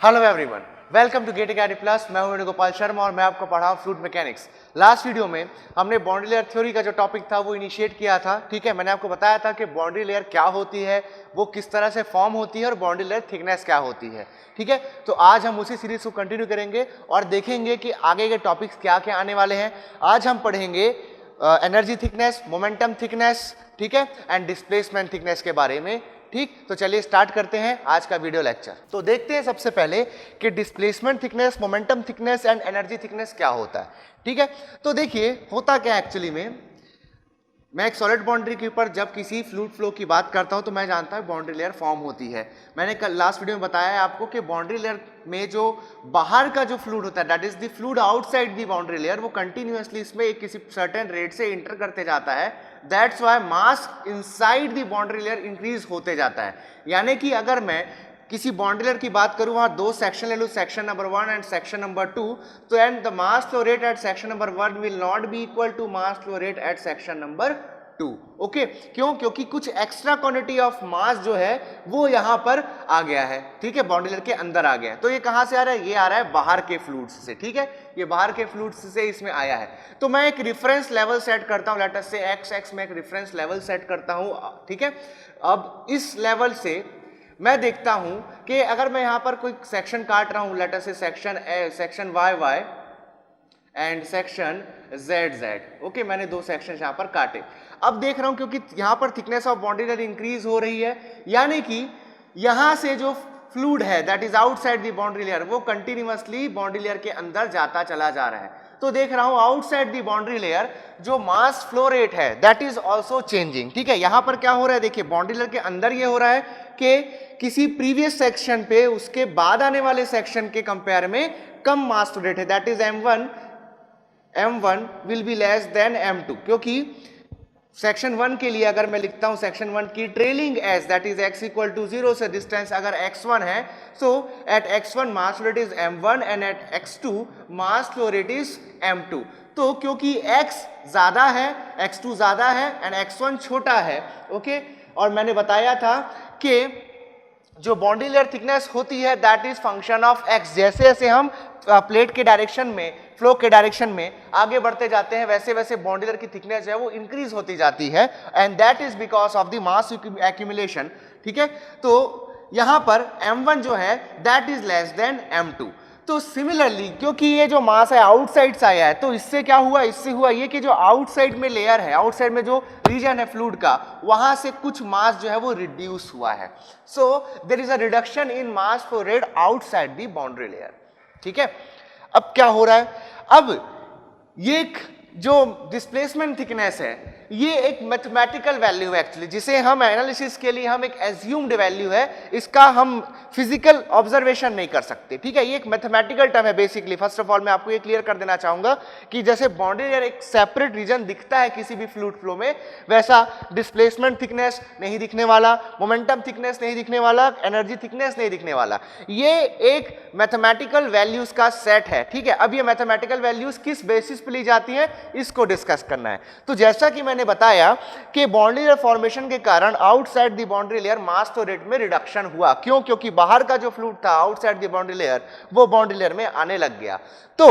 Hello everyone, welcome to GATE academy plus. मैं हूं वेणुगोपाल शर्मा और मैं आपको पढ़ा हूं फ्लूइड मैकेनिक्स। लास्ट वीडियो में हमने बाउंड्री लेयर थ्योरी का जो टॉपिक था वो इनिशिएट किया था। ठीक है, मैंने आपको बताया था कि बाउंड्री लेयर क्या होती है, वो किस तरह से फॉर्म होती है और बाउंड्री लेयर थिकनेस क्या होती है। ठीक है, तो आज हम उसी सीरीज को कंटिन्यू करेंगे और देखेंगे कि आगे के टॉपिक्स क्या क्या आने वाले हैं। आज हम पढ़ेंगे एनर्जी थिकनेस, मोमेंटम थिकनेस, ठीक है, एंड डिस्प्लेसमेंट थिकनेस के बारे में। ठीक, तो चलिए स्टार्ट करते हैं आज का वीडियो लेक्चर। तो देखते हैं सबसे पहले कि displacement thickness, momentum thickness and energy thickness क्या होता है। ठीक है, तो देखिए होता क्या एक्चुअली में, मैं एक सॉलिड बाउंड्री के ऊपर जब किसी फ्लूइड फ्लो की बात करता हूं तो मैं जानता हूं बाउंड्री लेयर फॉर्म होती है। मैंने कल लास्ट वीडियो में बताया है आपको कि बाउंड्री लेयर में जो बाहर का जो फ्लूइड होता है, that is the fluid outside the boundary layer, वो कंटिन्यूअसली इसमें एक किसी सर्टेन रेट से इंटर करते जाता है। That's why mass inside the boundary layer increase होते जाता है। यानी कि अगर मैं किसी बाउंड्री लेयर की बात करूं, वहां दो सेक्शन ले लूं, section number 1 and section number 2, तो and the mass flow rate at section number 1 will not be equal to mass flow rate at section number 2। Okay, क्यों? क्योंकि कुछ एक्स्ट्रा क्वांटिटी ऑफ मास जो है वो यहां पर आ गया है। ठीक है, बाउंड्री लेयर के अंदर आ गया है। तो ये कहां से आ रहा है? ये आ रहा है बाहर के फ्लूइड्स से। ठीक है, ये बाहर के फ्लूइड्स से इसमें आया है। तो मैं एक रेफरेंस लेवल सेट करता हूं, लेट अस से x में एक रेफरेंस लेवल सेट करता हूं। ठीक है, अब इस लेवल से मैं देखता हूं कि अगर मैं यहां पर कोई सेक्शन काट रहा हूं, लेट अस से section y and section z। Okay, मैंने दो सेक्शन यहां पर काटे। अब देख रहा हूं क्योंकि यहां पर thickness of boundary layer increase हो रही है, यानी कि यहां से जो फ्लूइड है that is outside the boundary layer, वो कंटिन्यूअसली बाउंड्री लेयर के अंदर जाता चला जा रहा है। तो देख रहा हूं आउटसाइड द बाउंड्री लेयर जो मास फ्लो रेट है दैट इज आल्सो चेंजिंग। ठीक है, यहां पर क्या हो रहा है? देखिए बाउंड्री लेयर के अंदर ये हो रहा है कि किसी प्रीवियस सेक्शन पे उसके बाद आने वाले सेक्शन के कंपेयर में कम मास फ्लो रेट है, that is M1 will be less than M2। क्योंकि सेक्शन 1 के लिए अगर मैं लिखता हूं सेक्शन 1 की trailing edge that is x equal to 0 से डिस्टेंस अगर x1 है, so at x1 mass flow rate is M1 and at x2 mass flow rate is M2। तो क्योंकि x ज्यादा है, x2 ज्यादा है एंड x1 छोटा है। ओके, और मैंने बताया था कि जो बाउंड्री लेयर थिकनेस होती है that is function of x। जैसे जैसे हम प्लेट के डायरेक्शन में, फ्लो के डायरेक्शन में आगे बढ़ते जाते हैं, वैसे वैसे बाउंड्री लेयर की थिकनेस जो है वो इंक्रीज होती जाती है and that is because of the mass accumulation. ठीक है, तो यहां पर M1 जो है that is less than M2। तो सिमिलरली क्योंकि ये जो मास है आउटसाइड से आया है, तो इससे क्या हुआ? इससे हुआ ये कि जो आउटसाइड में लेयर है, आउटसाइड में जो रीजन है फ्लूइड का, वहां से कुछ मास जो है वो रिड्यूस हुआ है। So there is a reduction in mass flow rate outside the boundary layer. ठीक है, अब क्या हो रहा है? अब ये जो डिस्प्लेसमेंट थिकनेस है ये एक मैथमेटिकल वैल्यू है एक्चुअली, जिसे हम एनालिसिस के लिए हम एक एज्यूम्ड वैल्यू है, इसका हम फिजिकल ऑब्जर्वेशन नहीं कर सकते। ठीक है, ये एक मैथमेटिकल टर्म है बेसिकली। फर्स्ट ऑफ ऑल मैं आपको ये क्लियर कर देना चाहूंगा कि जैसे बाउंड्री लेयर एक सेपरेट रीजन दिखता है किसी भी फ्लूइड फ्लो में, वैसा डिस्प्लेसमेंट थिकनेस नहीं दिखने वाला, मोमेंटम थिकनेस नहीं दिखने वाला, एनर्जी थिकनेस नहीं दिखने वाला। ये एक मैथमेटिकल वैल्यूज का सेट है। ठीक है, अब ये मैथमेटिकल वैल्यूज किस बेसिस पे ली जाती है इसको डिस्कस करना है। तो जैसा कि मैंने बताया कि बाउंड्री लेयर फॉर्मेशन के कारण outside the boundary layer mass flow rate में रिडक्शन हुआ। क्यों? क्योंकि बाहर का जो फ्लूइड था आउटसाइड द बाउंड्री लेयर वो बाउंड्री लेयर में आने लग गया। तो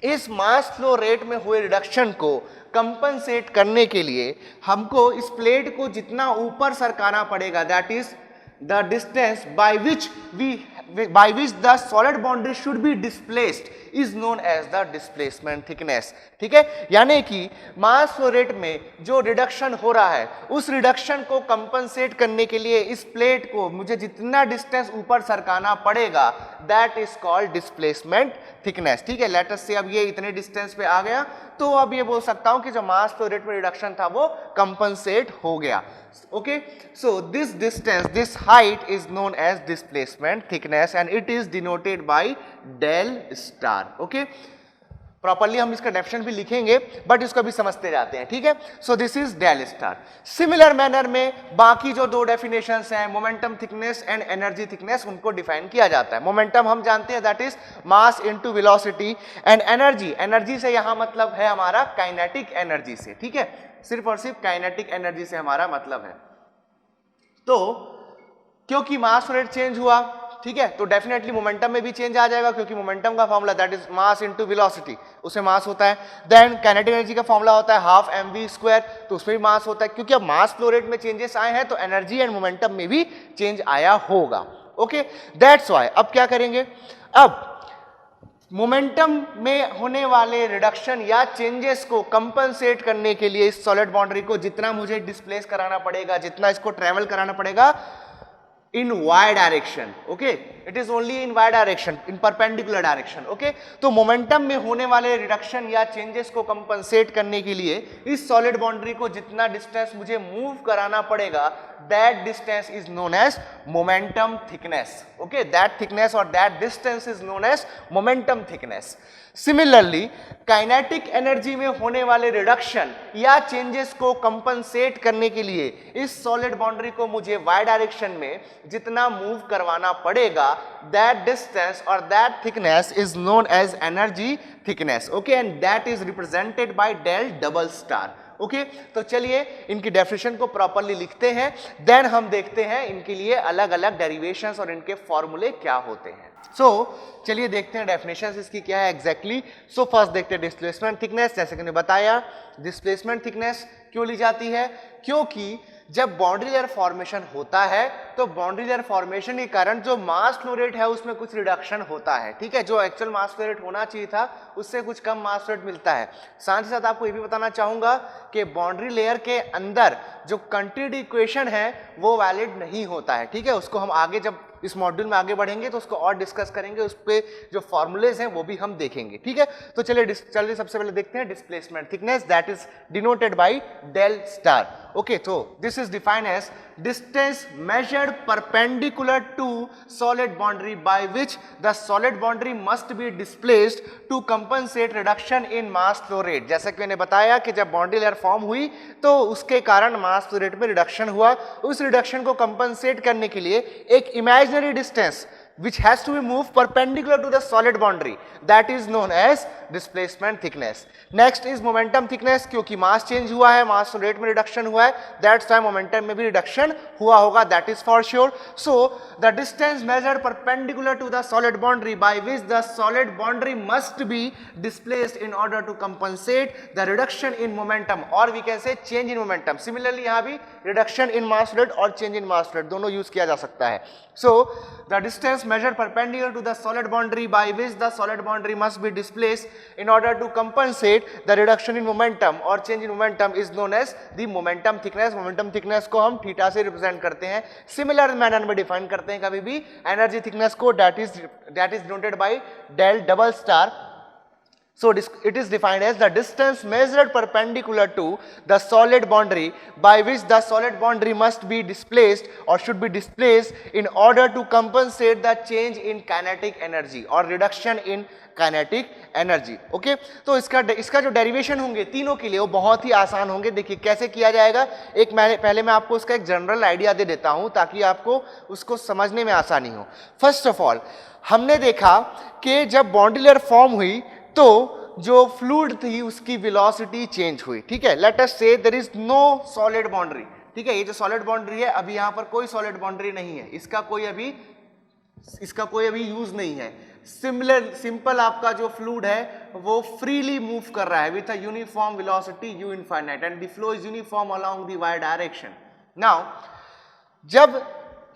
इस मास फ्लो रेट में हुए रिडक्शन को कंपनसेट करने के लिए हमको इस प्लेट को जितना ऊपर सरकाना पड़ेगा, that is the distance by which the solid boundary should be displaced is known as the displacement thickness। ठीक है, यानी कि मास फ्लो रेट में जो रिडक्शन हो रहा है उस रिडक्शन को कंपनसेट करने के लिए इस प्लेट को मुझे जितना डिस्टेंस ऊपर सरकाना पड़ेगा that is called displacement thickness. ठीक है, लेट अस से अब ये इतने डिस्टेंस पे आ गया, तो अब ये बोल सकता हूं कि जो मास फ्लो रेट में रिडक्शन था वो कंपनसेट हो गया। Okay, so this distance, this height is known as displacement thickness and it is denoted by del star. Okay, properly हम इसका डेफिनेशन भी लिखेंगे बट इसको भी समझते जाते हैं। ठीक है, so this is del star. Similar manner में बाकी जो दो डेफिनेशंस हैं, momentum thickness and energy thickness, उनको डिफाइन किया जाता है। मोमेंटम हम जानते हैं that is mass into velocity and energy से यहां मतलब है हमारा काइनेटिक एनर्जी से। ठीक है, सिर्फ और सिर्फ काइनेटिक एनर्जी से हमारा मतलब है। तो क्योंकि मास रेट चेंज हुआ, ठीक है, तो डेफिनेटली मोमेंटम में भी चेंज आ जाएगा, क्योंकि मोमेंटम का formula that is mass into velocity, उसमें मास होता है। देन काइनेटिक एनर्जी का फॉर्मूला होता है हाफ mv², तो उसमें भी मास होता है। क्योंकि अब मास फ्लो रेट में चेंजेस आए हैं तो एनर्जी एंड मोमेंटम में भी चेंज आया होगा। ओके, दैट्स व्हाई अब क्या करेंगे, अब मोमेंटम में होने वाले रिडक्शन या चेंजेस को कंपनसेट करने के लिए इस सॉलिड बाउंड्री को जितना मुझे डिस्प्लेस कराना पड़ेगा, जितना इसको ट्रेवल कराना पड़ेगा in y direction, okay, it is only in y direction, in perpendicular direction, okay। तो मोमेंटम में होने वाले रिडक्शन या चेंजेस को कंपनसेट करने के लिए इस सॉलिड बाउंड्री को जितना डिस्टेंस मुझे मूव कराना पड़ेगा, that distance is known as momentum thickness, okay, that thickness or that distance is known as momentum thickness। Similarly kinetic energy में होने वाले रिडक्शन या चेंजेस को कंपनसेट करने के लिए इस सॉलिड बाउंड्री को मुझे वाई डायरेक्शन में जितना मूव करवाना पड़ेगा, दैट डिस्टेंस और that thickness is known as energy thickness, okay, and that is represented by del double star. Okay, तो चलिए इनकी डेफिनेशन को प्रॉपर्ली लिखते हैं, देन हम देखते हैं इनके लिए अलग अलग डेरिवेशंस और इनके फॉर्मूले क्या होते हैं। चलिए देखते हैं डेफिनेशन इसकी क्या है एग्जैक्टली। फर्स्ट देखते हैं डिस्प्लेसमेंट थिकनेस। जैसे कि मैंने बताया, डिस्प्लेसमेंट थिकनेस क्यों ली जाती है, क्योंकि जब बाउंड्री लेयर फॉर्मेशन होता है तो बाउंड्री लेयर फॉर्मेशन के कारण जो मास फ्लो रेट है उसमें कुछ रिडक्शन होता है, ठीक है, जो एक्चुअल मास फ्लो रेट होना चाहिए था उससे कुछ कम मास फ्लो रेट मिलता है। साथ ही साथ आपको ये भी बताना चाहूंगा कि बाउंड्री लेयर के अंदर जो कंट्रीड इक्वेशन है वो वैलिड नहीं होता है, ठीक है, उसको हम आगे जब इस मॉड्यूल में आगे बढ़ेंगे तो उसको और डिस्कस करेंगे, उस पे जो फॉर्मूलेज हैं वो भी हम देखेंगे, ठीक है। तो चलिए सबसे पहले देखते हैं displacement thickness, that is denoted by del star. Okay, तो this is defined as distance measured perpendicular to solid boundary by which the solid boundary must be displaced to compensate reduction in mass flow rate. जैसे कि मैंने बताया कि जब boundary layer form हुई तो उसके कारण मास फ्लो रेट में रिडक्शन हुआ, उस रिडक्शन को कंपनसेट करने के लिए एक imaginary distance which has to be moved perpendicular to the solid boundary, that is known as displacement thickness. Next is momentum thickness, क्योंकि मास चेंज हुआ है, मास रेट में रिडक्शन हुआ है, that's why momentum में भी रिडक्शन हुआ होगा, that is for sure. So the distance measured perpendicular to the solid boundary by which the solid boundary must be displaced in order to compensate the reduction in momentum, or we can say change in momentum. Similarly यहाँ भी reduction in mass rate और change in mass rate दोनों use किया जा सकता है। So the distance measured perpendicular to the solid boundary by which the solid boundary must be displaced in order to compensate the reduction in momentum or change in momentum is known as the momentum thickness। momentum thickness को हम theta से represent करते हैं, similar manner में define करते हैं कभी भी एनर्जी थिकनेस को, that is denoted by del double star। So it is defined as the distance measured perpendicular to the solid boundary by which the solid boundary must be displaced or should be displaced in order to compensate the change in kinetic energy or reduction in kinetic energy। Okay, तो इसका जो derivation होंगे तीनों के लिए वो बहुत ही आसान होंगे। देखिए कैसे किया जाएगा, पहले मैं आपको उसका एक जनरल आइडिया दे देता हूं ताकि आपको उसको समझने में आसानी हो। फर्स्ट ऑफ ऑल हमने देखा कि जब बाउंड्री लेयर फॉर्म हुई तो जो फ्लूइड थी उसकी वेलोसिटी चेंज हुई, ठीक है। Let us say there is no solid boundary, ठीक है, ये जो सॉलिड बाउंड्री है अभी यहाँ पर कोई सॉलिड बाउंड्री नहीं है, इसका कोई अभी यूज नहीं है। सिंपल आपका जो फ्लूइड है वो फ्रीली मूव कर रहा है with a uniform velocity u infinite and the flow is uniform along the y direction. Now जब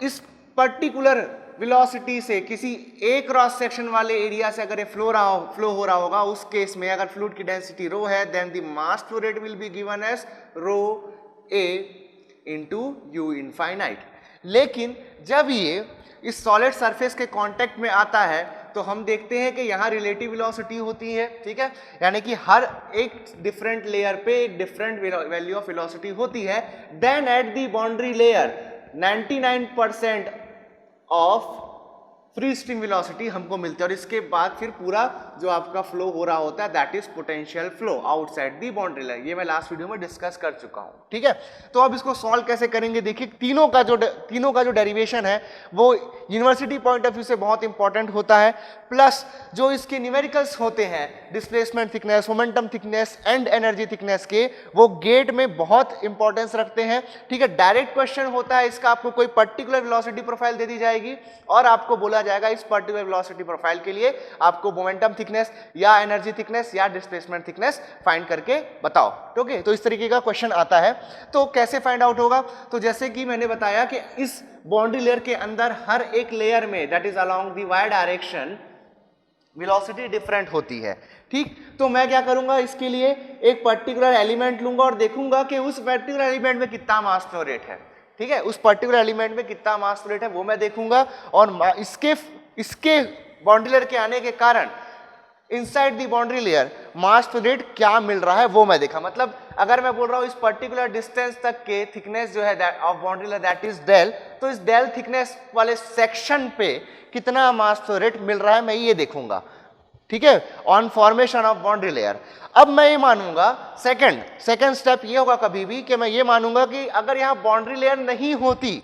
इस पर्टिकुलर वेलोसिटी से किसी एक क्रॉस सेक्शन वाले एरिया से अगर ये फ्लो हो रहा होगा, उस केस में अगर फ्लूइड की डेंसिटी रो है then the mass flow rate will be given as rho a into u infinite. लेकिन जब ये इस सॉलिड सरफेस के कांटेक्ट में आता है तो हम देखते हैं कि यहाँ रिलेटिव वेलोसिटी होती है, ठीक है, यानी कि हर एक डिफरेंट लेयर पे एक डिफरेंट वैल्यू ऑफ वेलोसिटी होती है। Then at the boundary layer 99% of free stream velocity हमको मिलती है और इसके बाद फिर पूरा जो आपका फ्लो हो रहा होता है that is potential flow outside the boundary line. ये मैं लास्ट वीडियो में डिस्कस कर चुका हूं, ठीक है। तो अब इसको सॉल्व कैसे करेंगे, देखिए तीनों का जो डेरिवेशन है वो यूनिवर्सिटी पॉइंट ऑफ व्यू से बहुत इंपॉर्टेंट होता है, प्लस जो इसके न्यूमेरिकल्स होते हैं displacement thickness, momentum thickness and energy thickness के, वो गेट में बहुत इंपॉर्टेंस रखते हैं, ठीक है। डायरेक्ट क्वेश्चन होता है इसका, आपको कोई पर्टिकुलर वेलोसिटी प्रोफाइल दे दी जाएगी और आपको बोला बोला जाएगा इस पर्टिकुलर वेलोसिटी प्रोफाइल के लिए आपको मोमेंटम थिकनेस या एनर्जी थिकनेस या डिस्प्लेसमेंट थिकनेस फाइंड करके बताओ। ओके, तो इस तरीके का क्वेश्चन आता है। तो कैसे फाइंड आउट होगा? तो जैसे कि मैंने बताया कि इस बाउंड्री लेयर के अंदर हर एक लेयर में that is along the Y direction velocity different होती है। ठीक, तो मैं क्या करूंगा, इसके लिए एक पर्टिकुलर एलिमेंट लूंगा और देखूंगा कि उस पर्टिकुलर एलिमेंट में कितना मास फ्लो रेट है। ठीक है, उस पर्टिकुलर एलिमेंट में कितना मास फ्लो रेट है वो मैं देखूंगा, और इसके बाउंड्री लेयर के आने के कारण inside the boundary layer mass flow rate क्या मिल रहा है वो मैं देखा। मतलब अगर मैं बोल रहा हूं इस पर्टिकुलर डिस्टेंस तक के थिकनेस जो है of boundary layer that is del, तो इस डेल थिकनेस वाले सेक्शन पे कितना मास फ्लो रेट मिल रहा है मैं ये देखूंगा। ठीक है, on formation of boundary layer. अब मैं ये मानूंगा, सेकंड स्टेप ये होगा कभी भी कि मैं ये मानूंगा कि अगर यहां बाउंड्री लेयर नहीं होती,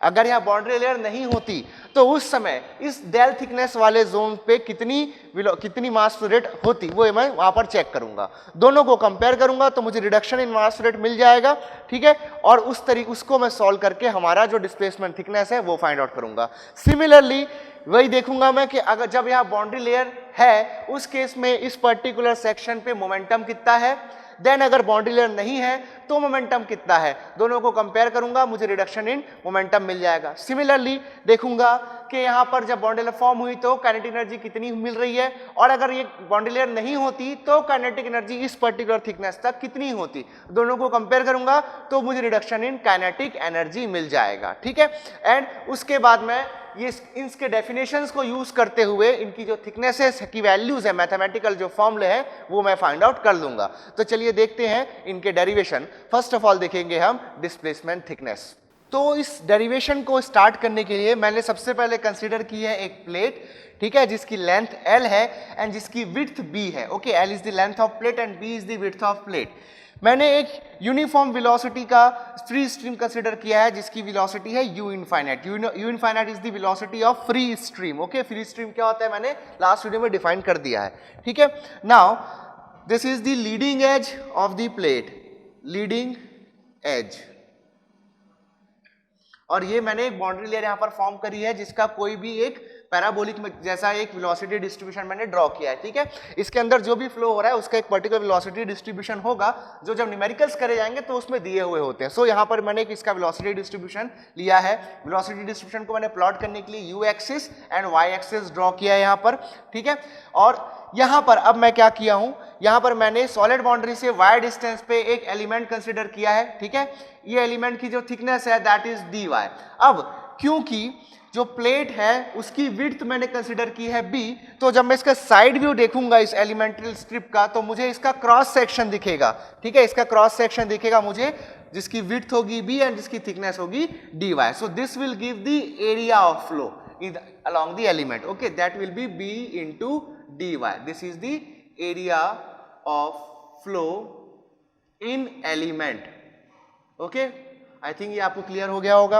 अगर यहां बाउंड्री लेयर नहीं होती तो उस समय इस डेल थिकनेस वाले जोन पे कितनी मास फ्लो रेट होती वो मैं वहां पर चेक करूंगा। दोनों को कंपेयर करूंगा तो मुझे reduction in mass flow rate मिल जाएगा। ठीक है, और उसको मैं सॉल्व करके हमारा जो डिस्प्लेसमेंट थिकनेस है वो फाइंड आउट करूंगा। सिमिलरली वही देखूंगा मैं कि अगर जब यहां बाउंड्री लेयर है उस केस में इस पर्टिकुलर सेक्शन पे मोमेंटम कितना है, देन अगर बाउंड्री लेयर नहीं है तो मोमेंटम कितना है, दोनों को कंपेयर करूंगा, मुझे रिडक्शन इन मोमेंटम मिल जाएगा। सिमिलरली देखूंगा कि यहां पर जब बाउंड्री लेयर फॉर्म हुई तो काइनेटिक एनर्जी कितनी मिल रही है, और अगर ये बाउंड्री लेयर नहीं होती तो काइनेटिक एनर्जी इस पर्टिकुलर थिकनेस तक कितनी होती, दोनों को कंपेयर करूंगा तो मुझे रिडक्शन इन काइनेटिक एनर्जी मिल जाएगा। ठीक है, एंड उसके बाद मैं ये इनके डेफिनेशंस को यूज करते हुए इनकी जो थिकनेसेस की वैल्यूज है, मैथमेटिकल जो फॉर्मूले हैं वो मैं फाइंड आउट कर लूंगा। तो चलिए देखते हैं इनके डेरिवेशन। फर्स्ट ऑफ ऑल देखेंगे हम डिस्प्लेसमेंट थिकनेस। तो इस डेरिवेशन को स्टार्ट करने के लिए मैंने सबसे पहले कंसीडर की है एक प्लेट, ठीक है, जिसकी लेंथ L है एंड जिसकी विड्थ B है। Okay, L is the length of plate and B is the width of plate. मैंने एक यूनिफॉर्म वेलोसिटी का फ्री स्ट्रीम कंसीडर किया है जिसकी वेलोसिटी है u infinite. u infinite is the velocity of free stream. Okay, free stream क्या होता है मैंने लास्ट वीडियो में डिफाइन कर दिया है। ठीक है, now this is the leading edge of the plate, leading edge, और ये मैंने एक बाउंड्री लेयर यहां पर फॉर्म करी है जिसका कोई भी एक पैराबोलिक में जैसा एक वेलोसिटी डिस्ट्रीब्यूशन मैंने ड्रॉ किया है। ठीक है, इसके अंदर जो भी फ्लो हो रहा है उसका एक पर्टिकुलर वेलोसिटी डिस्ट्रीब्यूशन होगा जो जब न्यूमेरिकल्स करे जाएंगे तो उसमें दिए हुए होते हैं। सो यहाँ पर मैंने इसका वेलोसिटी डिस्ट्रीब्यूशन लिया है। वेलोसिटी डिस्ट्रीब्यूशन को मैंने प्लॉट करने के लिए U axis and Y axis draw किया है यहाँ पर। ठीक है, और यहाँ पर अब मैं क्या किया हूँ, यहाँ पर मैंने सॉलिड बाउंड्री से वाई डिस्टेंस पे एक एलिमेंट कंसिडर किया है। ठीक है, ये एलिमेंट की जो थिकनेस है दैट इज dy। अब क्योंकि जो प्लेट है उसकी विड्थ मैंने कंसिडर की है b, तो जब मैं इसका साइड व्यू देखूंगा इस एलिमेंट्री स्ट्रिप का तो मुझे इसका क्रॉस सेक्शन दिखेगा। ठीक है, इसका क्रॉस सेक्शन दिखेगा मुझे जिसकी विड्थ होगी b एंड जिसकी थिकनेस होगी dy। So this will give the area of flow along the element. Okay, that will be b into dy. This is the area of flow in element. Okay, I think ये आपको clear हो गया होगा।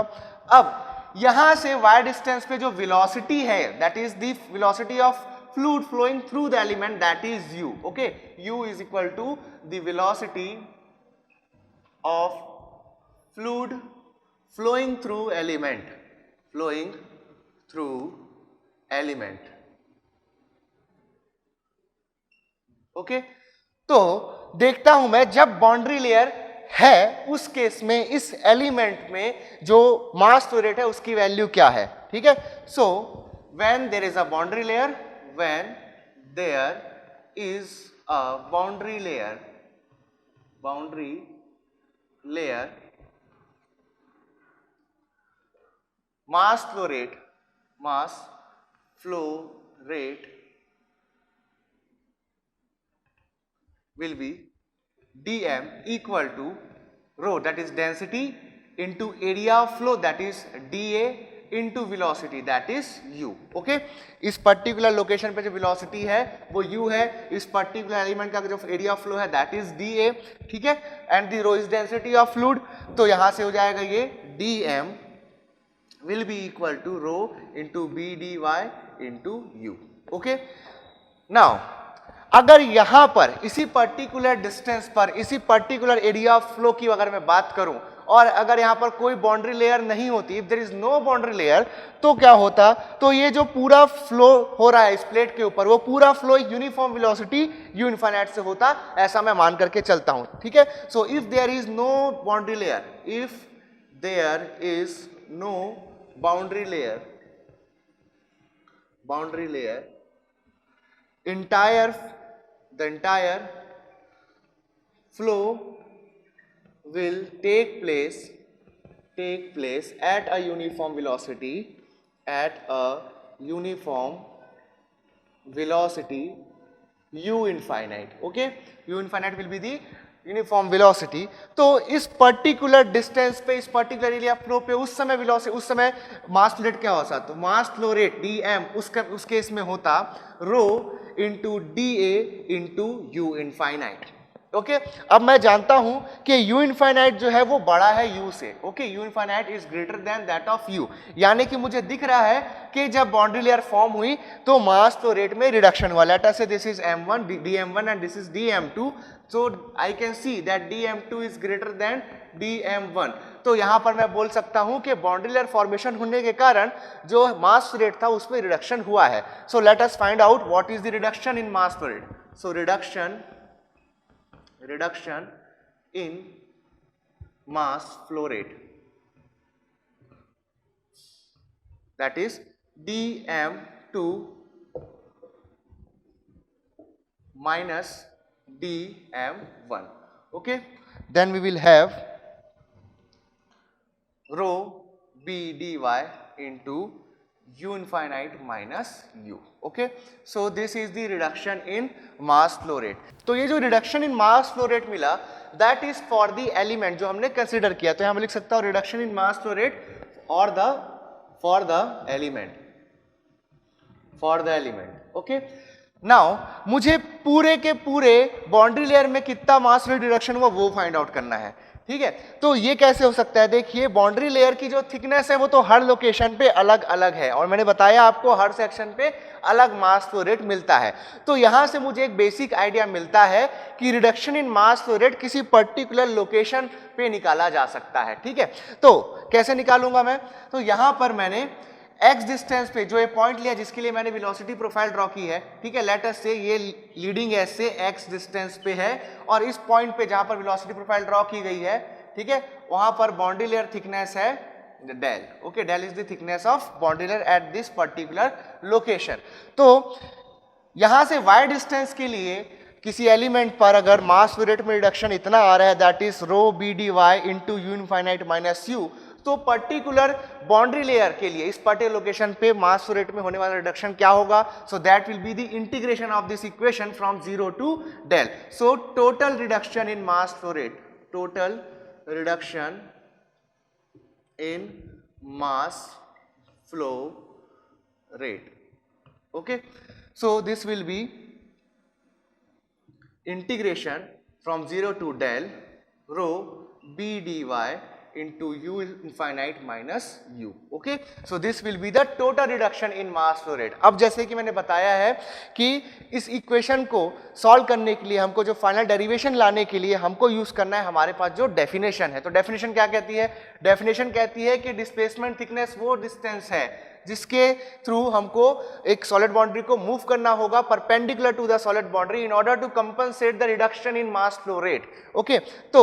अब यहां से y distance पे जो वेलोसिटी है that is the velocity of fluid flowing through the element, that is u. Okay, u is equal to the velocity of fluid flowing through element, flowing through element. Okay, तो देखता हूं मैं जब boundary layer है उस case में इस element में जो मास फ्लो रेट है उसकी वैल्यू क्या है। ठीक है, so when there is a boundary layer, when there is a boundary layer mass flow rate will be dm equal to rho, that is density, into area of flow, that is dA, into velocity, that is u. Okay, इस particular location पे जो velocity है वो u है, इस particular element का जो area of flow है दैट इज dA। ठीक है, and the rho is density of fluid, तो यहां से हो जाएगा ये dm will be equal to rho into b dy into u. Okay, now अगर यहां पर इसी पर्टिकुलर डिस्टेंस पर इसी पर्टिकुलर एरिया ऑफ फ्लो की अगर मैं बात करूं और अगर यहाँ पर कोई बाउंड्री लेयर नहीं होती, if there is no boundary layer, तो क्या होता, तो ये जो पूरा फ्लो हो रहा है इस प्लेट के ऊपर, वो पूरा flow uniform velocity u infinite से होता, ऐसा मैं मान करके चलता हूं, ठीक है। So if there is no boundary layer, if there is no boundary layer, the entire flow will take place at a uniform velocity, u infinite. Okay, u infinite will be the uniform velocity. तो इस particular distance पे, इस particular area flow पे उस समय velocity, उस समय मास flow rate क्या होता, तो मास फ्लो रेट dm उस केस में होता rho into dA into u infinite. Okay, अब मैं जानता हूं कि u इनफाइनाइट जो है वो बड़ा है u से। Okay, u infinite is greater than that of u, यानी कि मुझे दिख रहा है कि जब बाउंड्री लेयर फॉर्म हुई तो मास फ्लो रेट में रिडक्शन हुआ। लेट अस से this is m1 dm1 and this is dm2, so I can see that dm2 is greater than dm1। तो यहां पर मैं बोल सकता हूं कि बाउंड्री लेयर फॉर्मेशन होने के कारण जो मास फ्लो रेट था उसमें रिडक्शन हुआ है। So let us find out what is the reduction in mass flow rate. So reduction in mass flow rate, that is dm2 minus dm1। okay, then we will have rho b dy into u infinite minus u। okay, so this is the reduction in mass flow rate। तो ये जो reduction in mass flow rate मिला, that is for the element जो हमने consider किया। तो यहां मैं लिख सकता हूं reduction in mass flow rate और for the element. Okay, now मुझे पूरे के पूरे बाउंड्री लेयर में कितना मास फ्लो रेट रिडक्शन हुआ वो फाइंड आउट करना है, ठीक है। तो ये कैसे हो सकता है, देखिए बाउंड्री लेयर की जो थिकनेस है वो तो हर लोकेशन पे अलग अलग है, और मैंने बताया आपको हर सेक्शन पे अलग मास फ्लो रेट मिलता है। तो यहां से मुझे एक बेसिक आइडिया मिलता है कि reduction in mass flow rate किसी पर्टिकुलर लोकेशन पे निकाला जा सकता है, ठीक है। तो कैसे निकालूंगा मैं, तो यहां पर मैंने x डिस्टेंस पे जो ये पॉइंट लिया जिसके लिए मैंने वेलोसिटी प्रोफाइल ड्रॉ की है, ठीक है। लेट अस से ये लीडिंग एज से x डिस्टेंस पे है, और इस पॉइंट पे जहां पर वेलोसिटी प्रोफाइल ड्रॉ की गई है, ठीक है, वहां पर बाउंड्री लेयर थिकनेस है del. Okay, del is the thickness of boundary layer at this particular location. तो यहां से y डिस्टेंस के लिए किसी एलिमेंट पर अगर मास फ्लो रेट में रिडक्शन इतना आ रहा है, that is rho B D Y into U infinite minus U, तो पर्टिकुलर बाउंड्री लेयर के लिए इस पर्टिकुलर लोकेशन पे मास फ्लो रेट में होने वाला रिडक्शन क्या होगा, so that will be the integration of this equation from 0 to del. So total reduction in mass flow rate, total reduction in mass flow rate. Okay, so this will be integration from 0 to del rho b dy into u infinite minus u। okay, so this will be the total reduction in mass flow rate। अब जैसे कि मैंने बताया है कि इस equation को solve करने के लिए हमको जो फाइनल डेरिवेशन लाने के लिए हमको यूज करना है हमारे पास जो डेफिनेशन है। तो डेफिनेशन क्या कहती है, डेफिनेशन कहती है कि डिस्प्लेसमेंट थिकनेस वो डिस्टेंस है जिसके थ्रू हमको एक सॉलिड बाउंड्री को मूव करना होगा perpendicular to the solid boundary in order to compensate the reduction in mass flow rate. Okay, तो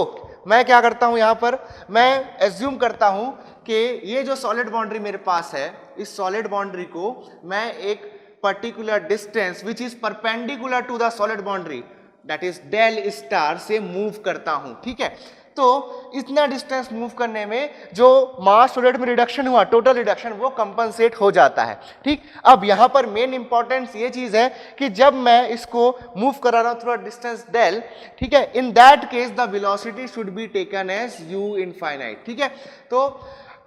मैं क्या करता हूं, यहां पर मैं एज्यूम करता हूं कि ये जो सॉलिड बाउंड्री मेरे पास है, इस सॉलिड बाउंड्री को मैं एक particular distance which is perpendicular to the solid boundary, that is del star से मूव करता हूं, ठीक है। तो इतना डिस्टेंस मूव करने में जो मास फ्लो रेट में रिडक्शन हुआ, टोटल रिडक्शन, वो कंपनसेट हो जाता है, ठीक। अब यहां पर मेन इंपॉर्टेंस ये चीज है कि जब मैं इसको मूव करा रहा हूं थ्रू डिस्टेंस डेल, ठीक है, in that case the velocity should be taken as u infinite, ठीक है। तो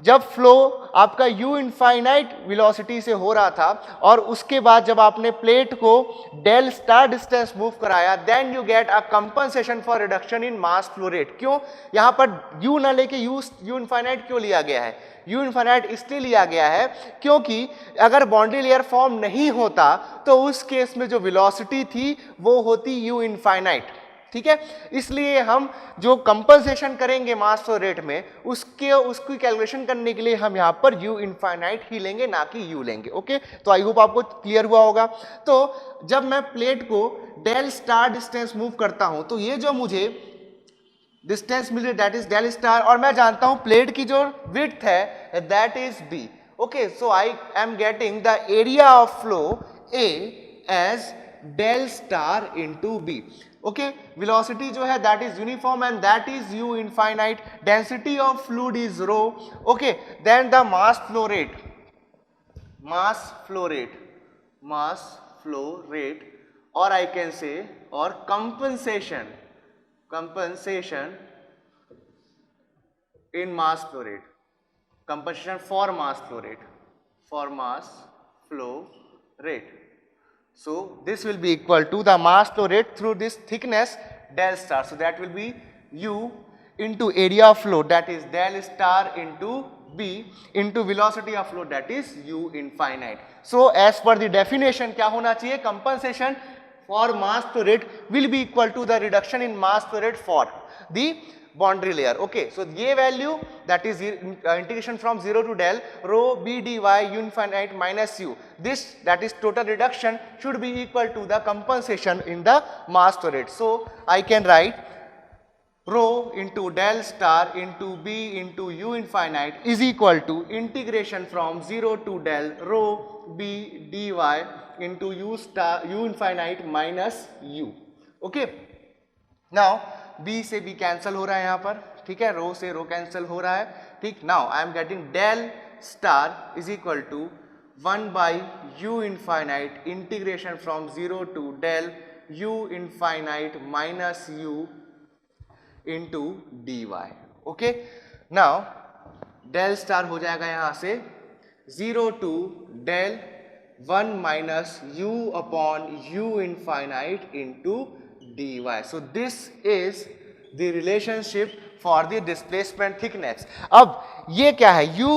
जब फ्लो आपका u इनफाइनाइट वेलोसिटी से हो रहा था और उसके बाद जब आपने प्लेट को डेल स्टार डिस्टेंस मूव कराया, then you get a compensation for reduction in mass flow rate. क्यों यहां पर u ना लेके u इनफाइनाइट क्यों लिया गया है, u इनफाइनाइट इसलिए लिया गया है क्योंकि अगर बाउंड्री लेयर फॉर्म नहीं होता तो उस केस में जो वेलोसिटी थी वो होती u इनफाइनाइट, ठीक है। इसलिए हम जो कंपनसेशन करेंगे मास फ्लो रेट में उसकी कैलकुलेशन करने के लिए हम यहाँ पर u इनफाइनाइट ही लेंगे, ना कि u लेंगे। ओके, तो आई होप आपको क्लियर हुआ होगा। तो जब मैं प्लेट को डेल स्टार डिस्टेंस मूव करता हूं तो ये जो मुझे डिस्टेंस मिल रही है दैट इज डेल स्टार, और मैं जानता हूं प्लेट की जो विड्थ है that is b। Okay, so I am getting the area of flow a as del star into B. Okay, velocity जो है that is uniform and that is u infinite, density of fluid is rho. Okay, then the mass flow rate और I can say और compensation in mass flow rate, compensation for mass flow rate. So this will be equal to the mass flow rate through this thickness del star. So that will be u into area of flow, that is del star into b into velocity of flow, that is u infinite. So as per the definition क्या होना चाहिए, compensation for mass flow rate will be equal to the reduction in mass flow rate for the boundary layer. Okay, so ये value that is integration from 0 to del rho b dy u infinite minus u, this that is total reduction should be equal to the compensation in the mass flow rate. So I can write rho into del star into b into u infinite is equal to integration from 0 to del rho b dy into u infinite minus u. Okay, now b से b cancel हो रहा है यहाँ पर, ठीक है, रो से रो cancel हो रहा है, ठीक। Now I am getting del star is equal to 1 by u infinite integration from 0 to del u infinite minus u into D Y. Okay, now del star हो जाएगा यहाँ से 0 to del 1 minus u upon u infinite into dy. So this is the relationship for the displacement thickness. अब ये क्या है, u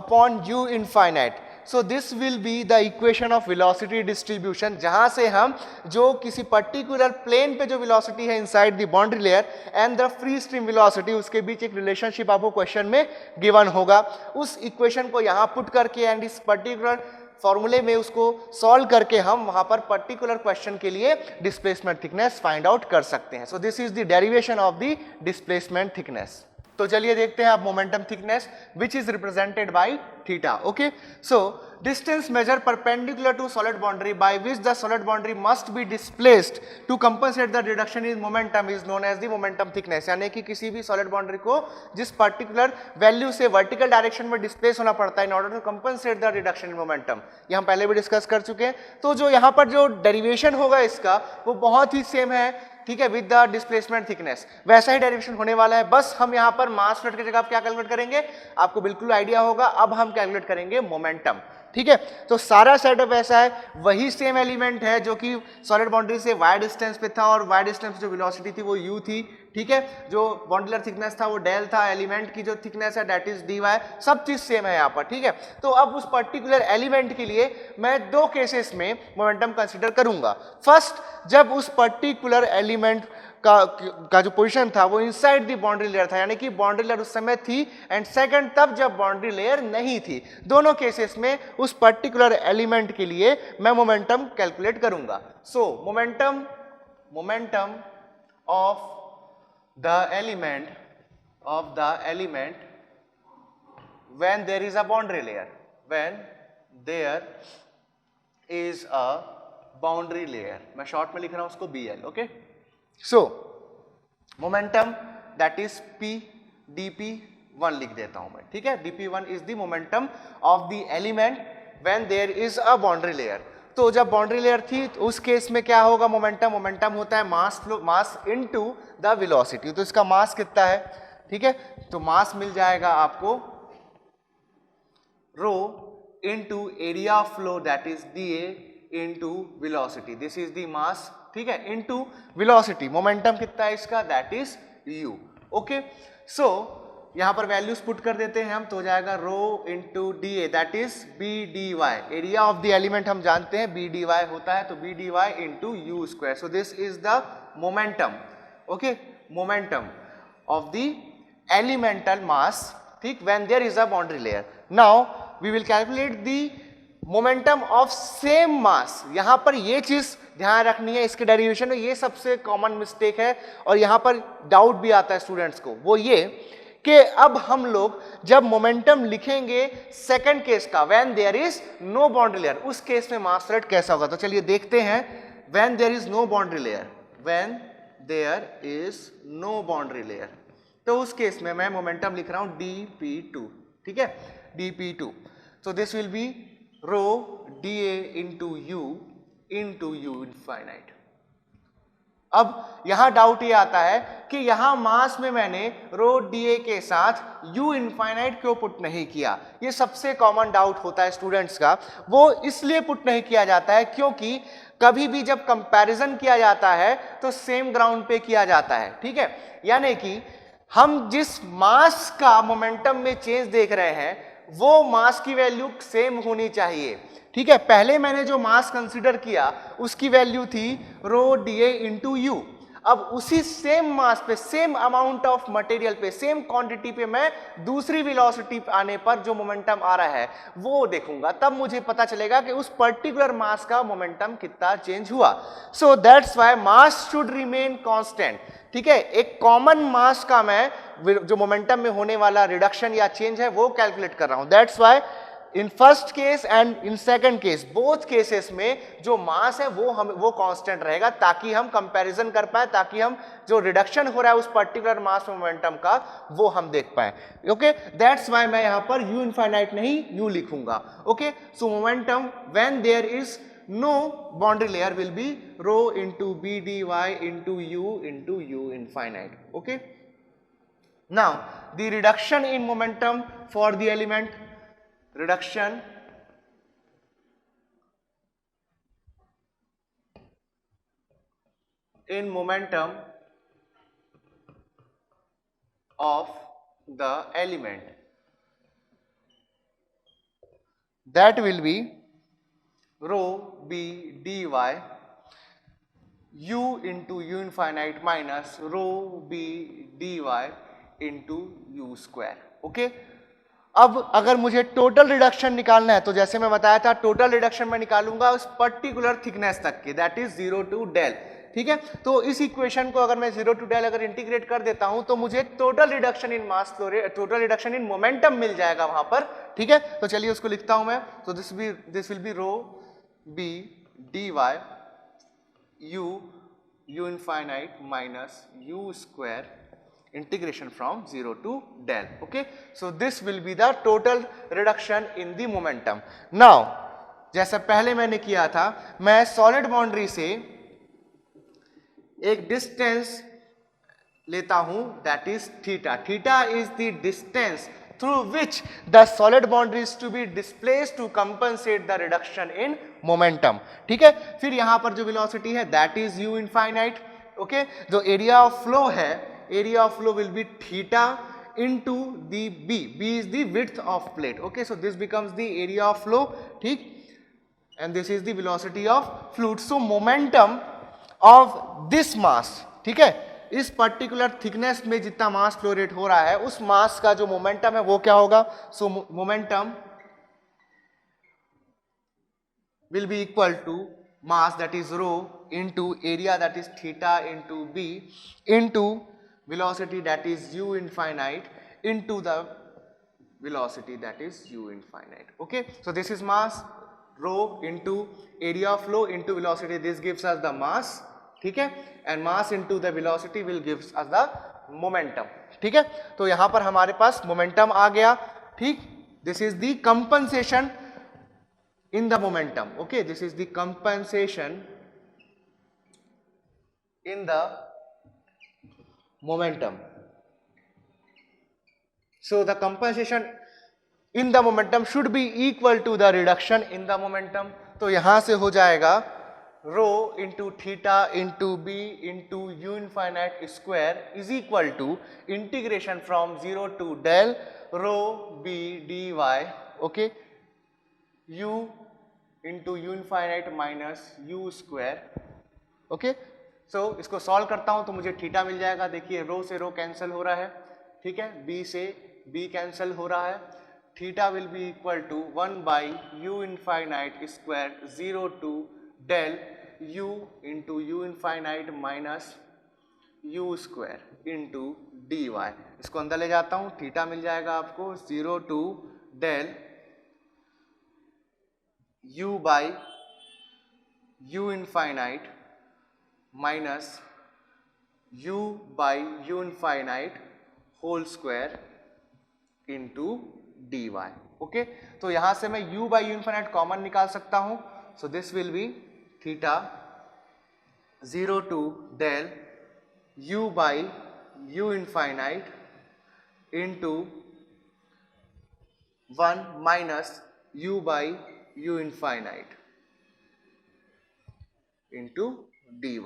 upon u infinite. So this will be the equation of velocity distribution, जहां से हम जो किसी particular plane पे जो वेलोसिटी है inside the boundary layer and the free stream velocity, उसके बीच एक रिलेशनशिप आपको क्वेश्चन में गिवन होगा। उस इक्वेशन को यहाँ पुट करके एंड इस पर्टिकुलर फॉर्मूले में उसको सॉल्व करके हम वहां पर पर्टिकुलर क्वेश्चन के लिए डिस्प्लेसमेंट थिकनेस फाइंड आउट कर सकते हैं। So this is the derivation of the displacement thickness. तो चलिए देखते हैं अब momentum thickness which is represented by theta. Okay, so distance measure perpendicular to solid boundary by which the solid boundary must be displaced to compensate the reduction in momentum is known as the momentum thickness. यानी कि किसी भी solid boundary को जिस particular value से vertical direction में displace होना पड़ता है in order to compensate the reduction in momentum, ये हम पहले भी डिस्कस कर चुके हैं। तो जो यहाँ पर जो डेरिवेशन होगा इसका वो बहुत ही सेम है, ठीक है, विद द डिस्प्लेसमेंट थिकनेस, वैसा ही डेरिवेशन होने वाला है। बस हम यहाँ पर मास फ्लो रेट की जगह क्या कैलकुलेट करेंगे, आपको बिल्कुल आइडिया होगा। अब हम कैलकुलेट करेंगे मोमेंटम, ठीक है। तो सारा सेटअप ऐसा है, वही सेम एलिमेंट है जो कि सॉलिड बाउंड्री से वाई डिस्टेंस पे था और वाई डिस्टेंस जो वेलोसिटी थी वो u थी, ठीक है। जो बाउंड्री थिकनेस था वो डेल था, एलिमेंट की जो थिकनेस है दैट इज dy, सब चीज सेम है यहाँ पर, ठीक है। तो अब उस पर्टिकुलर एलिमेंट के लिए मैं दो केसेस में मोमेंटम कंसीडर करूंगा। फर्स्ट, जब उस पर्टिकुलर एलिमेंट का जो पोजीशन था वो इनसाइड द बाउंड्री लेयर था, यानी कि बाउंड्री लेयर उस समय थी, एंड सेकंड तब जब बाउंड्री लेयर नहीं थी। दोनों केसेस में उस पर्टिकुलर एलिमेंट के लिए मैं मोमेंटम कैलकुलेट करूंगा। So momentum of the element when there is a boundary layer, मैं शॉर्ट में लिख रहा हूं उसको BL। Okay, so momentum that is P dP1 लिख देता हूं मैं, ठीक है। dP1 is the momentum of the element when there is a boundary layer. तो जब बाउंड्री लेयर थी तो उस केस में क्या होगा, मोमेंटम होता है मास इनटू द वेलोसिटी। तो इसका मास कितना है, ठीक है, तो मास मिल जाएगा आपको rho into area of flow that is dA into velocity, this is the mass, ठीक है, इनटू वेलोसिटी। मोमेंटम कितना है इसका, that is u। Okay, so यहां पर वैल्यूज पुट कर देते हैं हम, तो हो जाएगा rho into dA that is b dy। Area of the element हम जानते हैं b dy होता है, तो b dy into u square. So this is the momentum okay, momentum of the elemental mass, ठीक, when there is a boundary layer. Now we will calculate the momentum of same mass. यहां पर ये चीज ध्यान रखनी है, इसके derivation में ये सबसे कॉमन मिस्टेक है और यहां पर डाउट भी आता है स्टूडेंट्स को, वो ये कि अब हम लोग जब मोमेंटम लिखेंगे सेकंड केस का, when there is no boundary layer, उस केस में मास रेट कैसा होगा। तो चलिए देखते हैं, when there is no boundary layer, when there is no boundary layer, तो उस केस में मैं मोमेंटम लिख रहा हूं dp2, ठीक है, dp2। तो this will be rho dA into u infinite. अब यहां डाउट ये आता है कि यहां मास में मैंने रो dA के साथ u इनफाइनाइट क्यों पुट नहीं किया। ये सबसे कॉमन डाउट होता है स्टूडेंट्स का। वो इसलिए पुट नहीं किया जाता है क्योंकि कभी भी जब कंपैरिजन किया जाता है तो सेम ग्राउंड पे किया जाता है, ठीक है, यानी कि हम जिस मास का मोमेंटम में चेंज देख रहे हैं वो मास की वैल्यू सेम होनी चाहिए, ठीक है। पहले मैंने जो मास कंसीडर किया उसकी वैल्यू थी रो dA into u। अब उसी सेम मास पे, सेम अमाउंट ऑफ मटेरियल पे, सेम क्वांटिटी पे मैं दूसरी वेलोसिटी आने पर जो मोमेंटम आ रहा है वो देखूंगा, तब मुझे पता चलेगा कि उस पर्टिकुलर मास का मोमेंटम कितना चेंज हुआ। So that's why mass should remain constant, ठीक है। एक कॉमन मास का मैं जो मोमेंटम में होने वाला रिडक्शन या चेंज है वो कैलकुलेट कर रहा हूं। That's why in first case and in second case, both cases में जो मास है वो कांस्टेंट रहेगा, ताकि हम कंपैरिजन कर पाए, ताकि हम जो रिडक्शन हो रहा है उस पर्टिकुलर मास मोमेंटम का वो हम देख पाए। ओके, दैट्स व्हाई मैं यहां पर u इनफाइनाइट नहीं u लिखूंगा। Okay, so momentum when there is no boundary layer will be rho into b dy into u infinite. Okay, now the reduction in momentum for the element, reduction in momentum of the element, that will be rho b dy u into u infinite minus rho b dy into u square। Okay, अब अगर मुझे total reduction निकालना है तो जैसे मैं बताया था, टोटल रिडक्शन मैं निकालूंगा उस पर्टिकुलर थिकनेस तक की, दैट इज 0 to del, ठीक है। तो इस इक्वेशन को अगर मैं 0 to del अगर इंटीग्रेट कर देता हूं तो मुझे total reduction in mass flow rate, total reduction in momentum मिल जाएगा वहां पर, ठीक है। तो चलिए उसको लिखता हूं मैं। तो this will be rho b dy u infinite minus u square integration from 0 to del। okay, so this will be the total reduction in the momentum। now जैसा पहले मैंने किया था, मैं सॉलिड बाउंड्री से एक डिस्टेंस लेता हूं, that is theta. Theta is the distance through which the solid boundary is to be displaced to compensate the reduction in momentum, ठीक है। फिर यहां पर जो velocity है that is u infinite। Okay, जो एरिया ऑफ फ्लो है, area of flow will be theta into the b is the width of plate। okay, so this becomes the area of flow, ठीक, and this is the velocity of fluid। so momentum of this mass, ठीक है, इस particular thickness में जितना मास flow rate हो रहा है उस मास का जो मोमेंटम है वो क्या होगा। So momentum will be equal to mass that is rho into area that is theta into b into velocity that is u infinite into the velocity that is u infinite। okay, so this is mass rho into area of flow into velocity, this gives us the mass, ठीक है, and mass into the velocity will gives us the momentum, ठीक है। तो यहां पर हमारे पास momentum आ गया, ठीक, this is the compensation in the momentum. Okay, this is the compensation in the momentum. So the compensation in the momentum should be equal to the reduction in the momentum. तो यहां से हो जाएगा rho into theta into b into u infinite square is equal to integration from 0 to del rho b dy, okay, u into u infinite minus u square, okay, सो इसको solve करता हूं तो मुझे थीटा मिल जाएगा। देखिए रो से रो कैंसिल हो रहा है, ठीक है, बी से बी कैंसिल हो रहा है। Theta will be equal to 1 by you infinite square 0 to del U into U infinite minus U square into D Y. इसको अंदर ले जाता हूं, थीटा मिल जाएगा आपको 0 to del u by you infinite minus u by you infinite whole square into D Y. Okay, तो यहां से मैं u by you infinite common निकाल सकता हूं। So this will be theta 0 to del u by you infinite into 1 minus u by you infinite into dy.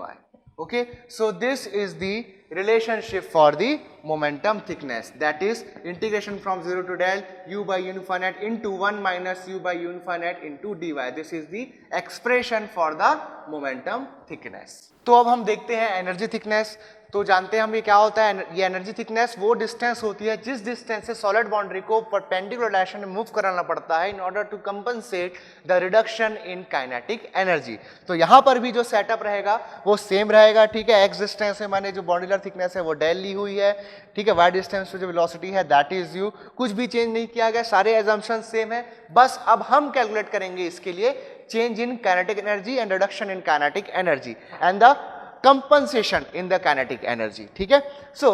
Okay, so this is the relationship for the momentum thickness, that is integration from 0 to del u by u infinite into 1 minus u by u infinite into dy. This is the expression for the momentum thickness. तो अब हम देखते हैं energy thickness. तो जानते हैं हम ये क्या होता है, ये एनर्जी थिकनेस वो डिस्टेंस होती है जिस डिस्टेंस से सॉलिड बाउंड्री को परपेंडिकुलर डायरेक्शन में मूव कराना पड़ता है in order to compensate the reduction in kinetic energy. तो यहाँ पर भी जो सेटअप रहेगा वो सेम रहेगा, ठीक है। एक्स डिस्टेंस है, मैंने जो बाउंड्रीलर थिकनेस है वो डेल ली हुई है, ठीक है। वाई डिस्टेंस पे जो वेलोसिटी है दैट इज यू, कुछ भी चेंज नहीं किया गया, सारे एजम्पशन सेम है। बस अब हम कैलकुलेट करेंगे इसके लिए change in kinetic energy and reduction in kinetic energy and the compensation in the kinetic energy, ठीक है। So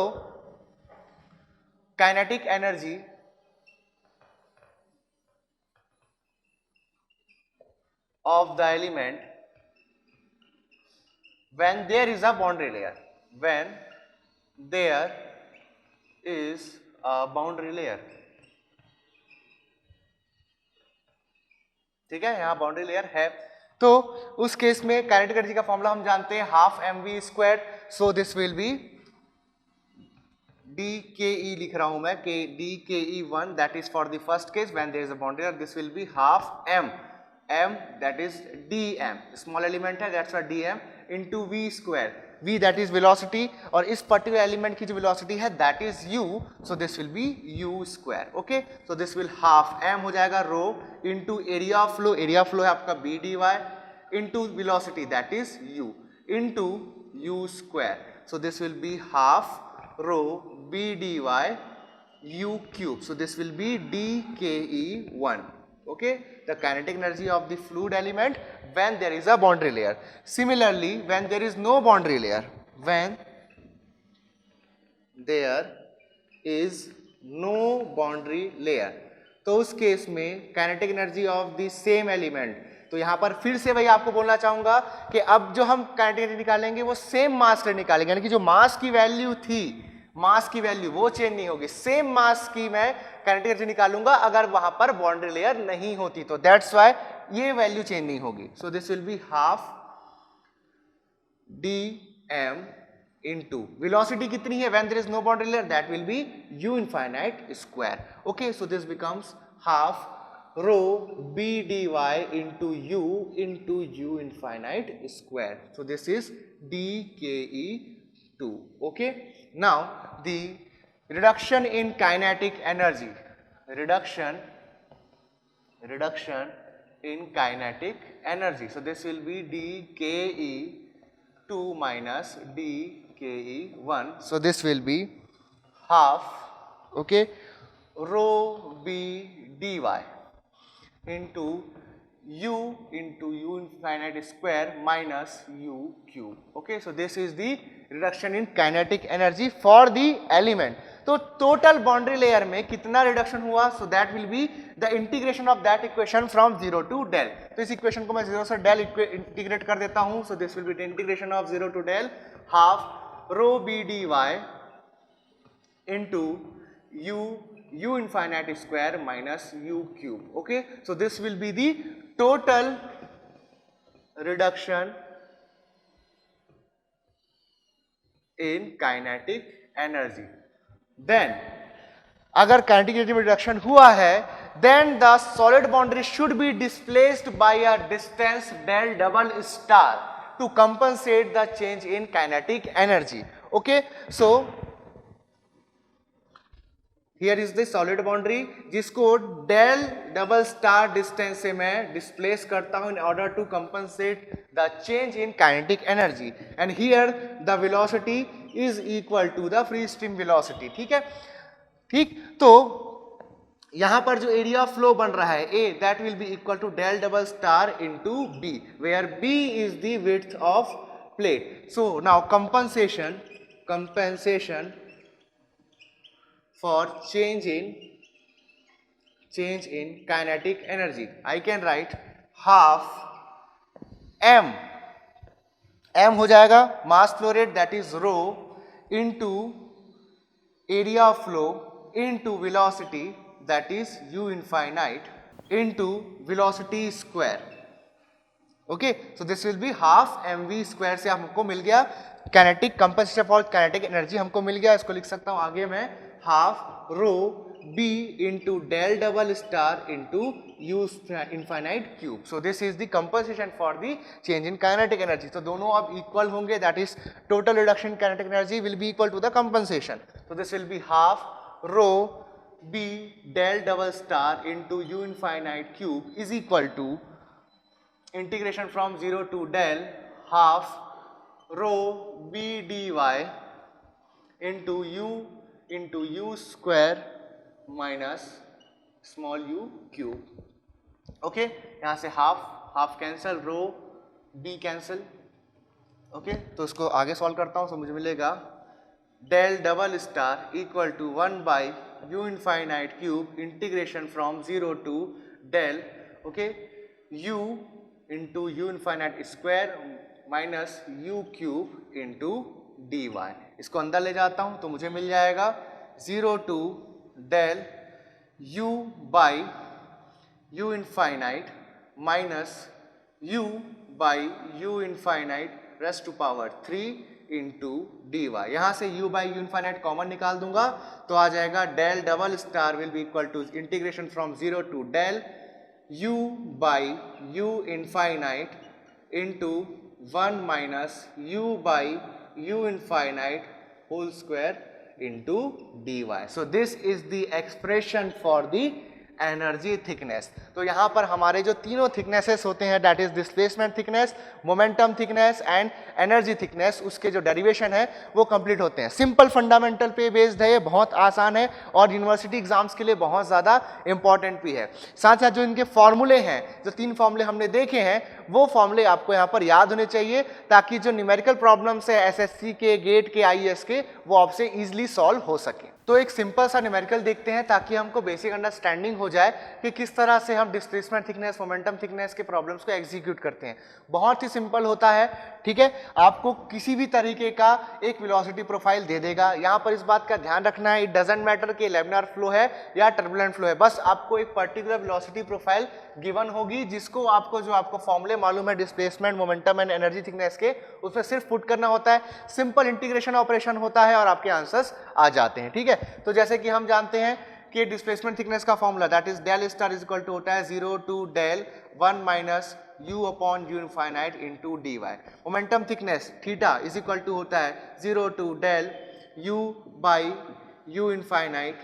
kinetic energy of the element when there is a boundary layer, when there is a boundary layer, ठीक है, यहां boundary layer है। तो उस case में kinetic energy का फॉर्मूला हम जानते हैं half mv square. So this will be D K E, लिख रहा हूं मैं के D K E 1, that is for the first case when there is a boundary layer. This will be half m, m that is dm, small element है that's why dm into v square, v that is velocity और इस particular element की जो velocity है that is u, so this will be u square. Okay, so this will half m हो जाएगा rho into area of flow, area of flow है आपका b dy into velocity that is u into u square, so this will be half rho b dy u cube, so this will be dke1. Okay, the kinetic energy of the fluid element when there is a boundary layer. Similarly, when there is no boundary layer, when there is no boundary layer, तो उस case में kinetic energy of the same element, तो यहां पर फिर से भाई आपको बोलना चाहूंगा कि अब जो हम काइनेटिक एनर्जी निकालेंगे वो सेम मास के निकालेंगे, यानी कि जो मास की वैल्यू थी, मास की वैल्यू वो चेंज नहीं होगी, सेम मास की मैं काइनेटिक एनर्जी निकालूंगा अगर वहां पर बाउंड्री लेयर नहीं होती, तो दैट्स व्हाई ये वैल्यू चेंज नहीं होगी। So this will be half d m into velocity कितनी है when there is no boundary layer, that will be u infinite square. Okay, so this becomes half rho b dy into u infinite square, so this is dke2. Okay, now the reduction in kinetic energy, reduction in kinetic energy, so this will be dke2 minus dke1, so this will be half, okay, rho b dy into u infinite square minus u cube. Okay, so this is the reduction in kinetic energy for the element. तो total boundary layer में कितना reduction हुआ, so that will be the integration of that equation from 0 to del. तो इस equation को मैं 0 से del integrate कर देता हूं, so this will be the integration of 0 to del half rho b dy into u infinite square minus u cube. Okay, so this will be the total reduction in kinetic energy. Then अगर kinetic energy में reduction हुआ है, then the solid boundary should be displaced by a distance del double star. to compensate the change in kinetic energy. Okay, so here is the solid boundary जिसको del double star distance से मैं displace करता हूं in order to compensate the change in kinetic energy, and here the velocity is equal to the free stream velocity. ठीक है, ठीक, तो यहां पर जो एरिया ऑफ फ्लो बन रहा है A, that will be equal to del double star into B, where B is the width of plate. So now compensation for change in kinetic energy, I can write half m हो जाएगा mass flow rate that is rho into area of flow into velocity that is u infinite into velocity square. Okay, so this will be half mv square से हमको मिल गया kinetic compensation for kinetic energy हमको मिल गया. इसको लिख सकता हूं आगे मैं half rho b into del double star into u infinite cube. So this is the compensation for the change in kinetic energy. तो दोनों अब इक्वल होंगे, that is total reduction in kinetic energy will be equal to the compensation. तो this will be half rho b del double star into u infinite cube is equal to integration from 0 to del half rho b dy into u square minus small u cube. Okay, यहां से half cancel, rho b cancel. Okay, तो इसको आगे solve करता हूं. तो मुझे मिलेगा del double star equal to 1 by u infinite cube integration from 0 to del, okay, u into u infinite square minus u cube into dy. इसको अंदर ले जाता हूं तो मुझे मिल जाएगा 0 to del u by u infinite minus u by u infinite raise to power 3 into dy. यहां से u बाई u infinite कॉमन निकाल दूंगा तो आ जाएगा del double star will be equal to integration from 0 to del u by u infinite into 1 minus u by u infinite whole square into dy. So this is the expression for the energy thickness. तो यहां पर हमारे जो तीनों thicknesses होते हैं, that is displacement thickness, momentum thickness and energy thickness, उसके जो डेरिवेशन है वो कंप्लीट होते हैं. सिंपल फंडामेंटल पे बेस्ड है, ये बहुत आसान है और यूनिवर्सिटी एग्जाम्स के लिए बहुत ज़्यादा इंपॉर्टेंट भी है. साथ साथ जो इनके फॉर्मूले हैं, जो 3 फॉर्मूले हमने देखे हैं, वो फॉर्मूले आपको यहाँ पर याद होने चाहिए ताकि जो न्यूमेरिकल प्रॉब्लम्स है एसएससी के, गेट के, आईएएस के, वो आपसे इजीली सॉल्व हो सके. तो एक सिंपल सा न्यूमेरिकल देखते हैं ताकि हमको बेसिक अंडरस्टैंडिंग हो जाए कि किस तरह से हम डिस्प्लेसमेंट थिकनेस, मोमेंटम थिकनेस के प्रॉब्लम्स को एग्जीक्यूट करते हैं. बहुत ही सिंपल होता है. ठीक है, आपको किसी भी तरीके का एक वेलोसिटी प्रोफाइल दे देगा. यहाँ पर इस बात का ध्यान रखना है, इट डजंट मैटर कि लैमिनार फ्लो है या टर्बुलेंट फ्लो है, बस आपको एक पर्टिकुलर वेलोसिटी प्रोफाइल गिवन होगी जिसको आपको फॉर्मूले मालूम है displacement, momentum and energy thickness के, उसमें सिर्फ पुट करना होता है. सिंपल इंटीग्रेशन ऑपरेशन होता है और आपके आंसर्स आ जाते हैं. ठीक है, तो जैसे कि हम जानते हैं कि डिस्प्लेसमेंट थिकनेस का formula that is del star is equal to होता है 0 to del 1 minus u upon u infinite into dy. Momentum thickness theta is equal to होता है 0 to del u by u infinite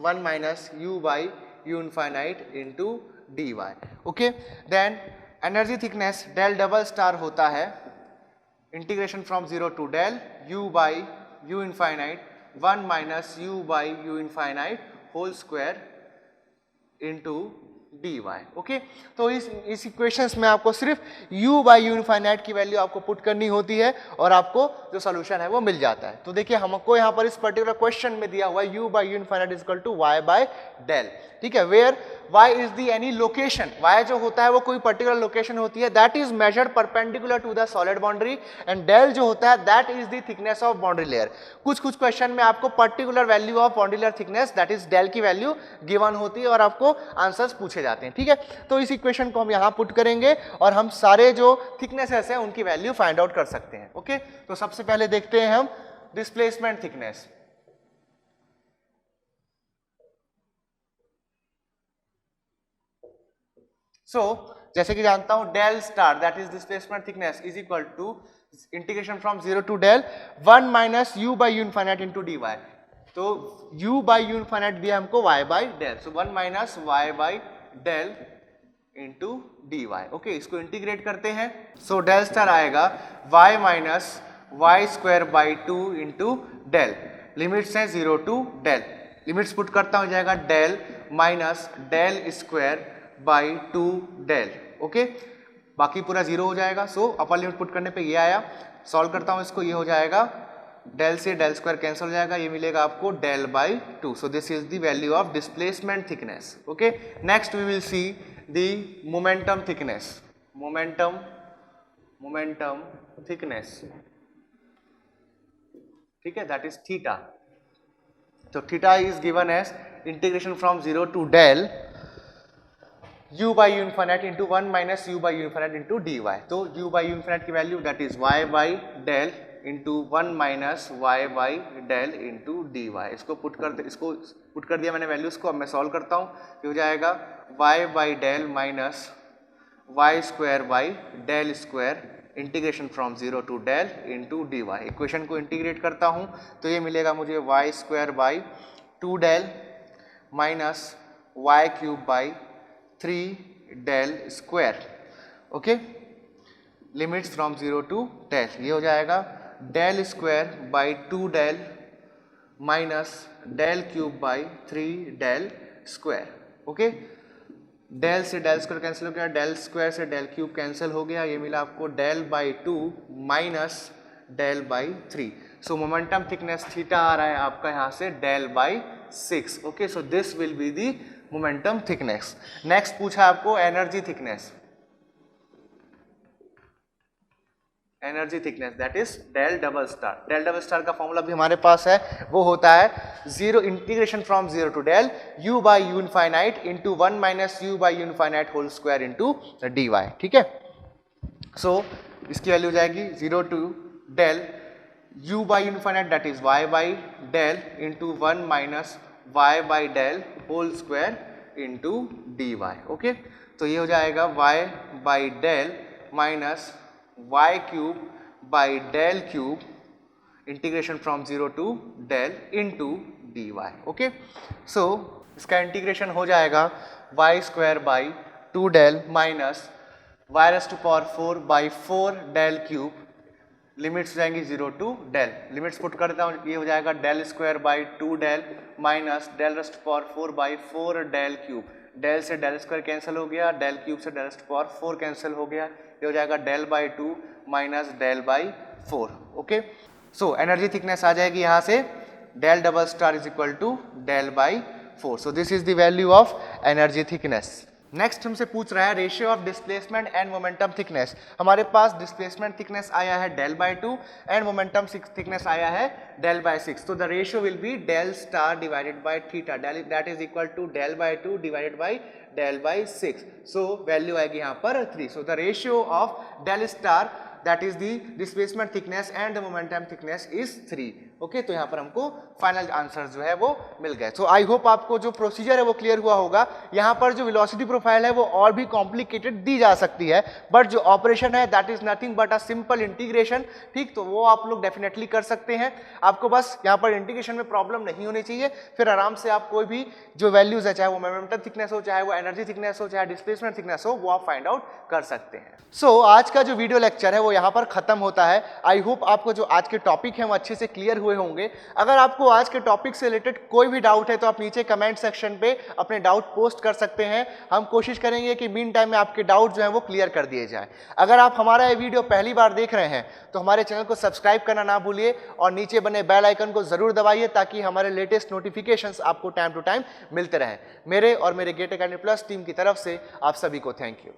1 minus u by u infinite into dy. Okay, then energy thickness del double star होता है integration from 0 to del u by u infinite 1 minus u by u infinite whole square into dy. Okay, तो इस equations में आपको सिर्फ u by u infinite की value आपको put करनी होती है और आपको जो सोल्यूशन है वो मिल जाता है. तो देखिए हमको यहाँ पर इस पर्टिकुलर क्वेश्चन में दिया हुआ है u by u infinite is equal to y by del. ठीक है, where y is the any location, y जो होता है वो कोई पर्टिकुलर लोकेशन होती है that is measured perpendicular to the solid boundary, and del जो होता है that is the thickness of boundary layer. कुछ क्वेश्चन में आपको particular value of boundary layer thickness that is del की वैल्यू गिवन होती है और आपको आंसर्स पूछे जाते हैं. ठीक है, तो इस इक्वेशन को हम यहाँ पुट करेंगे और हम सारे जो थिकनेसेस हैं उनकी वैल्यू फाइंड आउट कर सकते हैं. ओके, तो सबसे पहले देखते हैं हम डिस्प्लेसमेंट थिकनेस. So जैसे कि जानता हूं del star that is displacement thickness is equal to integration from 0 to del 1 minus u by you infinite into D y. तो u बाई यू इनफाइनाइट दिया हमको y by del, so 1 minus y by del into D Y. Okay, इसको integrate करते हैं। So del star आएगा y minus y square by 2 into del, limits हैं 0 to del, limits put करता हूं जाएगा del minus del square by 2 del. Okay, बाकी पूरा 0 हो जाएगा। सो अपर लिमिट पुट करने पे ये आया, सॉल्व करता हूं इसको, ये हो जाएगा डेल से डेल स्क्वायर कैंसिल हो जाएगा, ये मिलेगा आपको del by 2। So this is the value of displacement thickness. Okay, next we will see the momentum thickness. Momentum thickness, ठीक है, दैट इज थीटा। तो theta is given as integration from 0 to del u by you infinite into 1 minus u by you infinite into D y. तो u by you infinite की value that is y by del into 1 minus y by del into D Y. इसको put कर दिया मैंने values को। अब मैं solve करता हूँ, ये हो जाएगा y by del minus y square by del square integration from 0 to del into D y. Equation को इंटीग्रेट करता हूँ तो ये मिलेगा मुझे y square by 2 del minus y cube by 3 del square. Okay, limits from 0 to del, ये हो जाएगा del square by 2 del minus del cube by 3 del square. Okay, del से डेल स्क्वायर कैंसिल हो गया, डेल स्क्वायर से del cube cancel हो गया, ये मिला आपको del by 2 minus del by 3। So momentum thickness theta आ रहा है आपका यहाँ से del by 6। Okay, so this will be the momentum thickness. Next पूछा आपको energy thickness. Energy thickness that is del double star. Del double star का formula भी हमारे पास है, वो होता है 0 integration from 0 to del u by you infinite into 1 minus u by you infinite whole square into D y. ठीक है, सो इसकी वैल्यू हो जाएगी 0 to del u by infinite that is y by del into 1 minus y by del whole square into D Y. Okay, तो ये हो जाएगा y by del minus y cube by del cube integration from 0 to del into D Y. Okay, so इसका integration हो जाएगा y square by 2 del minus y raise to power 4 by 4 del cube, limits हो जाएंगी 0 to del, limits put करता हूँ, ये हो जाएगा del square by 2 del minus del raise to power 4 by 4 del cube, del से डेल स्क्वायर कैंसिल हो गया, डेल क्यूब से डेल टू पावर 4 कैंसिल हो गया, ये हो जाएगा del by 2 minus del by 4। Okay, so energy thickness आ जाएगी यहाँ से del double star is equal to del by 4। So this is the value of energy thickness. Next हमसे पूछ रहा है ratio of displacement and momentum thickness. हमारे पास डिस्प्लेसमेंट थिकनेस आया है del by 2 and momentum thickness आया है डेल बाई 6। तो the ratio will be del star divided by theta, that is equal to del by 2 divided by del by 6। So value आएगी यहाँ पर 3। So the ratio of del star that is the displacement thickness and the momentum thickness is 3। Okay, तो यहाँ पर हमको final answer जो है वो मिल गए। सो आई होप आपको जो प्रोसीजर है वो क्लियर हुआ होगा। यहाँ पर जो वेलोसिटी प्रोफाइल है वो और भी कॉम्प्लिकेटेड दी जा सकती है, बट जो ऑपरेशन है that is nothing but a simple integration. ठीक, तो वो आप लोग डेफिनेटली कर सकते हैं। आपको बस यहाँ पर इंटीग्रेशन में प्रॉब्लम नहीं होनी चाहिए, फिर आराम से आप कोई भी जो वैल्यूज है, चाहे वो मोमेंटम थिकनेस हो, चाहे वो एनर्जी थिकनेस हो, चाहे डिस्प्लेसमेंट थिकनेस हो, वो आप फाइंड आउट कर सकते हैं। सो आज का जो वीडियो लेक्चर है वो यहाँ पर खत्म होता है। आई होप आपको जो आज के टॉपिक है वो अच्छे से क्लियर हुए होंगे। अगर आपको आज के टॉपिक से रिलेटेड कोई भी डाउट है तो आप नीचे कमेंट सेक्शन पे अपने डाउट पोस्ट कर सकते हैं। हम कोशिश करेंगे कि मीन टाइम में आपके डाउट जो है वो क्लियर कर दिए जाए। अगर आप हमारा ये वीडियो पहली बार देख रहे हैं तो हमारे चैनल को सब्सक्राइब करना ना भूलिए और नीचे बने बेल आइकन को जरूर दबाइए ताकि हमारे लेटेस्ट नोटिफिकेशंस आपको टाइम टू टाइम मिलते रहें। मेरे और मेरे गेट अकेडमी प्लस टीम की तरफ से आप सभी को थैंक यू।